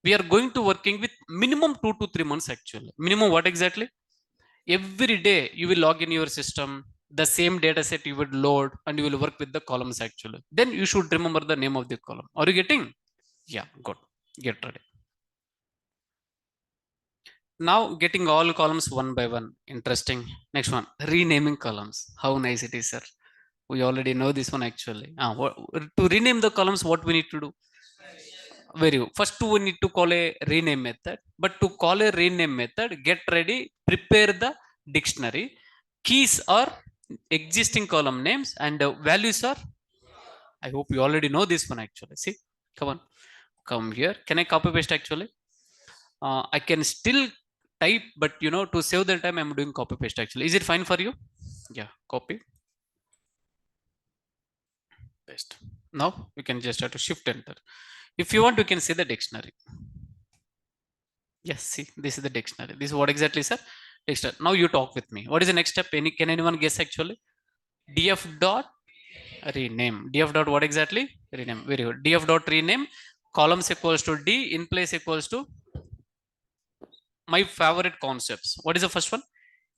we are going to working with minimum 2 to 3 months actually. Minimum what exactly? Every day you will log in your system, the same data set you would load and you will work with the columns actually. Then you should remember the name of the column. Are you getting? Yeah, good. Get ready. Now getting all columns one by one. Interesting. Next one, renaming columns. How nice it is, sir. We already know this one actually. To rename the columns, what we need to do? Very good. First, we need to call a rename method. But to call a rename method, get ready, prepare the dictionary. Keys are existing column names and values are, I hope you already know this one actually. See, come on, come here. Can I copy paste actually? I can still type, but to save the time, I'm doing copy paste actually. Is it fine for you? Yeah, copy, paste. Now you can just have to shift enter. If you want, you can see the dictionary. Yes, see, this is the dictionary. This is what exactly, sir? Dictionary. Now you talk with me. What is the next step? Can anyone guess actually? Df dot rename. Df dot what exactly? Rename. Very good. Df dot rename. Columns equals to D. In place equals to my favorite concepts. What is the first one?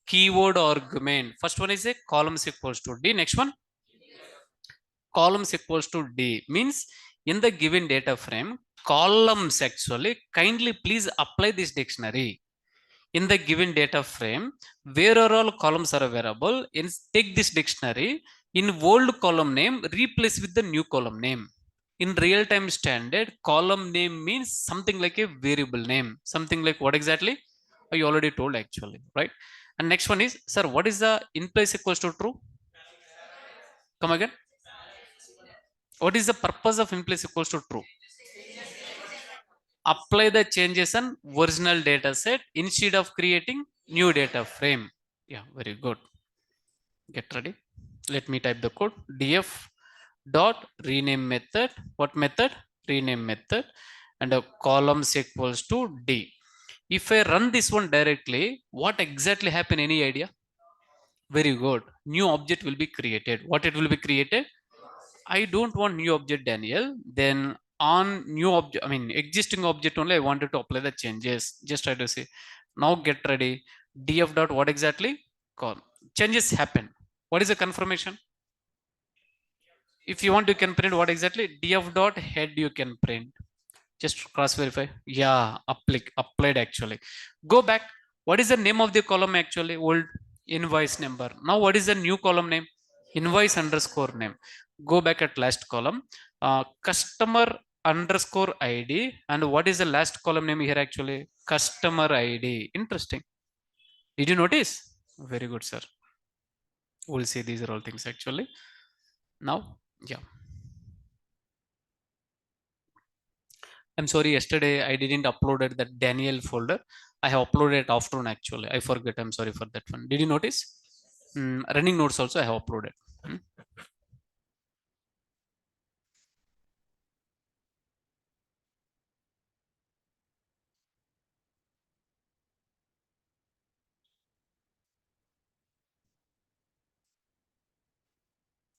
Keyword argument. First one is a columns equals to D. Next one, columns equals to D means in the given data frame, columns actually kindly please apply this dictionary. In the given data frame, where are all columns are available, take this dictionary, in old column name, replace with the new column name. In real time standard, column name means something like a variable name. Something like what exactly? I already told actually, right? And next one is, sir, what is the in place equals to true? Come again. What is the purpose of in place equals to true? Apply the changes on original data set instead of creating new data frame. Yeah, very good. Get ready. Let me type the code. Df dot rename method. What method? Rename method. And a columns equals to D. If I run this one directly, what exactly happen? Any idea? Very good. New object will be created. What it will be created? I don't want new object, Daniel. Then on new object, I mean existing object only, I wanted to apply the changes. Just try to see. Now get ready. Df dot what exactly? Call. Changes happen. What is the confirmation? If you want, you can print what exactly? Df dot head you can print. Just cross verify. Yeah, applied actually. Go back. What is the name of the column actually? Old invoice number. Now what is the new column name? Invoice underscore name. Go back at last column. Customer underscore ID. And what is the last column name here actually? Customer ID. Interesting. Did you notice? Very good, sir. We'll see these are all things actually. Now, yeah. I'm sorry, yesterday I didn't uploaded that Daniel folder. I have uploaded it afternoon actually. I forget. I'm sorry for that one. Did you notice? Running notes also I have uploaded. Hmm.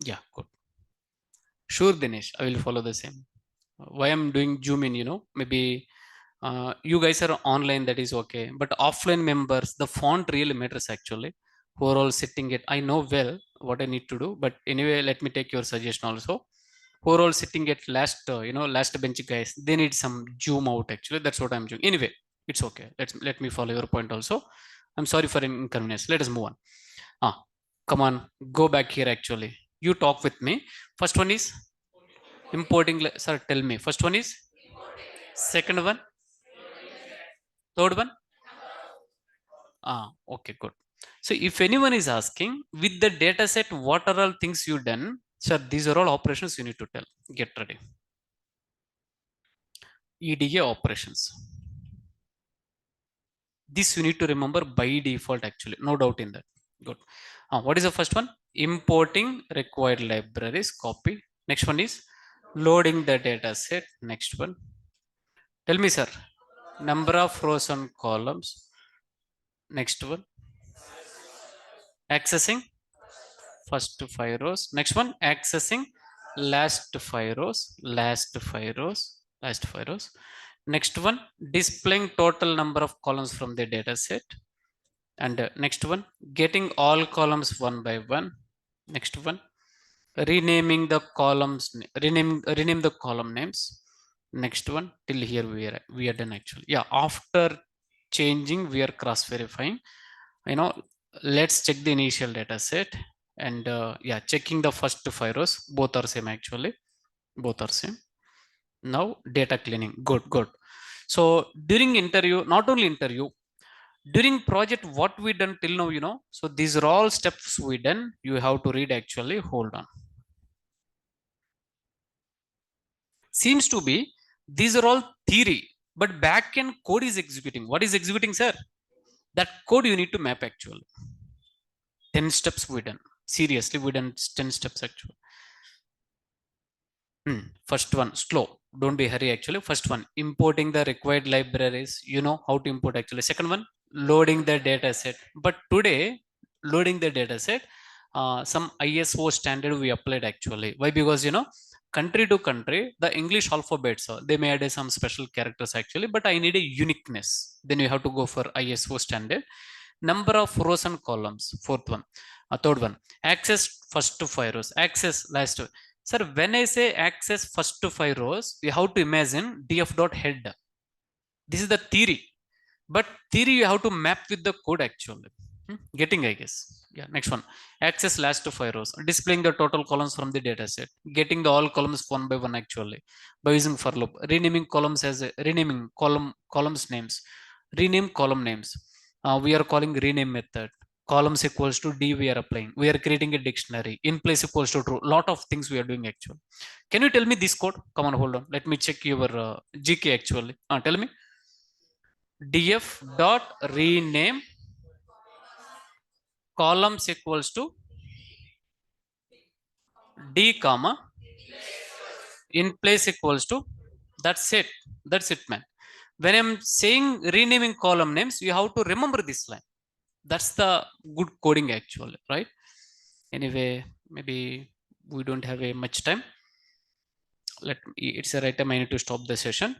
Yeah, good. Sure, Dinesh. I will follow the same. Why I'm doing Zoom in, maybe you guys are online, that is okay. But offline members, the font really matters actually. Who are all sitting it, I know well what I need to do. But anyway, let me take your suggestion also. Who are all sitting at last, last bench guys, they need some zoom out actually. That's what I'm doing. Anyway, it's okay. Let me follow your point also. I'm sorry for inconvenience. Let us move on. Ah, come on, go back here actually. You talk with me. First one is importing. Sir, tell me. First one is, second one, third one. Okay, good. So if anyone is asking with the data set, what are all things you done? Sir, these are all operations you need to tell. Get ready. EDA operations. This you need to remember by default actually. No doubt in that. Good. What is the first one? Importing required libraries, copy. Next one is loading the data set. Next one. Tell me, sir. Number of rows and columns. Next one. Accessing first five rows. Next one, accessing last five rows, last five rows, last five rows. Next one, displaying total number of columns from the data set. And next one, getting all columns one by one. Next one, renaming the columns, rename the column names. Next one, till here we are done actually. Yeah, after changing, we are cross verifying. you know let's check the initial data set. And yeah, checking the first five rows, both are same actually, both are same. Now data cleaning, good, good. So during interview, not only interview, during project, what we done till now, so these are all steps we done. You have to read actually. Hold on. Seems to be these are all theory, but back end code is executing. What is executing, sir? That code you need to map actually. 10 steps we done. Seriously, we done 10 steps actually. First one, slow. don't be hurry actually. First one, importing the required libraries, you know how to import actually. Second one, loading the data set. But today, loading the data set, some ISO standard we applied actually. Why? Because country to country, the English alphabets, they may add some special characters actually, but I need a uniqueness. Then you have to go for ISO standard. Number of rows and columns, fourth one. Third one, access first to five rows, access last to. Sir, when I say access first to five rows, we have to imagine df dot head. This is the theory, but theory you have to map with the code actually. Getting, I guess. Yeah, next one, access last to five rows, displaying the total columns from the data set, getting the all columns one by one actually by using for loop, renaming columns as renaming columns names, rename column names. We are calling rename method. Columns equals to d, we are applying, we are creating a dictionary, in place equals to true, lot of things we are doing actually. Can you tell me this code? Come on, hold on, let me check your gk actually. Tell me. Df dot rename columns equals to d comma in place equals to, that's it. That's it, man. When I'm saying renaming column names, you have to remember this line. That's the good coding actually, right? Anyway, maybe we don't have a much time. Let me, it's a right time I need to stop the session,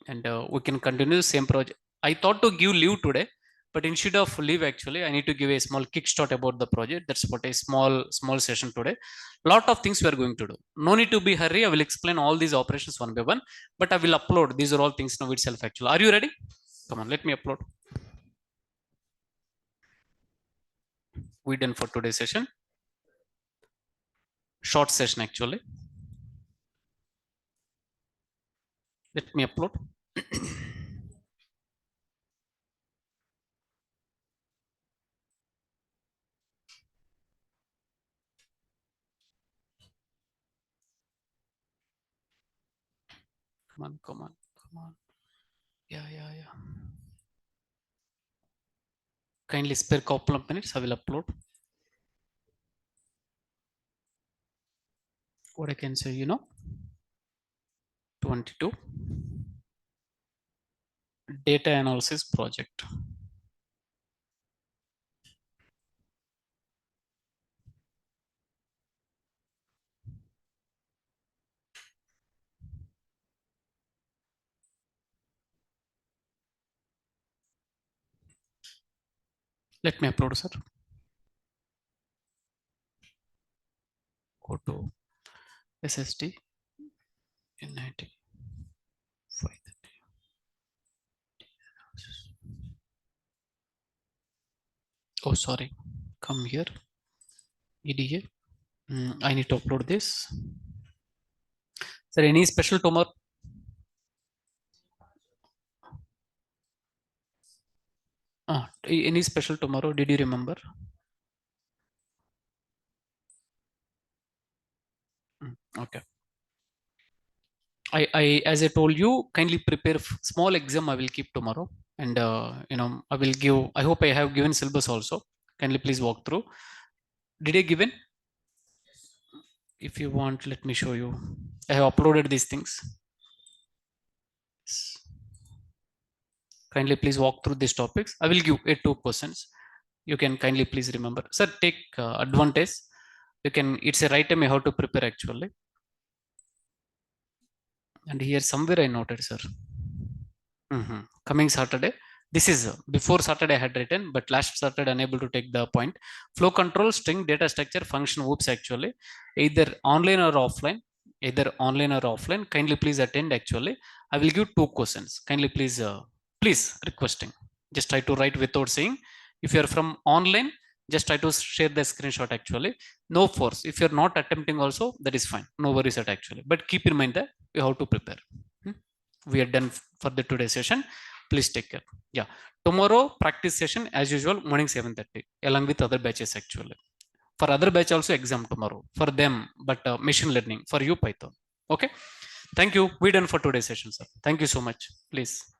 and we can continue the same project. I thought to give leave today, but instead of leave actually I need to give a small kickstart about the project. That's what a small session today. Lot of things we are going to do. No need to be hurry, I will explain all these operations one by one, but I will upload these are all things now itself actually. Are you ready? Come on, let me upload. We done for today's session. Short session actually. Let me upload. Come on, come on, come on. Yeah. Kindly spare couple of minutes, I will upload. What I can say, 22 data analysis project. Let me upload, sir. Go to SSD in 95. Oh, sorry. Come here. EDA. I need to upload this. Sir, any special tomorrow? Any special tomorrow? Did you remember? Okay. As I told you, kindly prepare small exam. I will keep tomorrow, and I will give. I hope I have given syllabus also. Kindly please walk through. Did I given? If you want, let me show you. I have uploaded these things. Kindly please walk through these topics. I will give 2 questions. You can kindly please remember. Sir, take advantage. You can. It's a right time you have to prepare actually. And here somewhere I noted, sir. Coming Saturday. This is before Saturday I had written, but last Saturday unable to take the point. Flow control, string, data structure, function. Oops, actually, either online or offline. Either online or offline. Kindly please attend. Actually, I will give 2 questions. Kindly please requesting. Just try to write without saying. If you are from online, just try to share the screenshot. Actually, no force. If you are not attempting, also that is fine. No worries at actually. But keep in mind that you have to prepare. We are done for the today's session. Please take care. Yeah, tomorrow practice session as usual, morning 7:30 along with other batches actually. For other batch also exam tomorrow for them, but machine learning for you Python. Okay, thank you. We done for today's session, sir. Thank you so much. Please.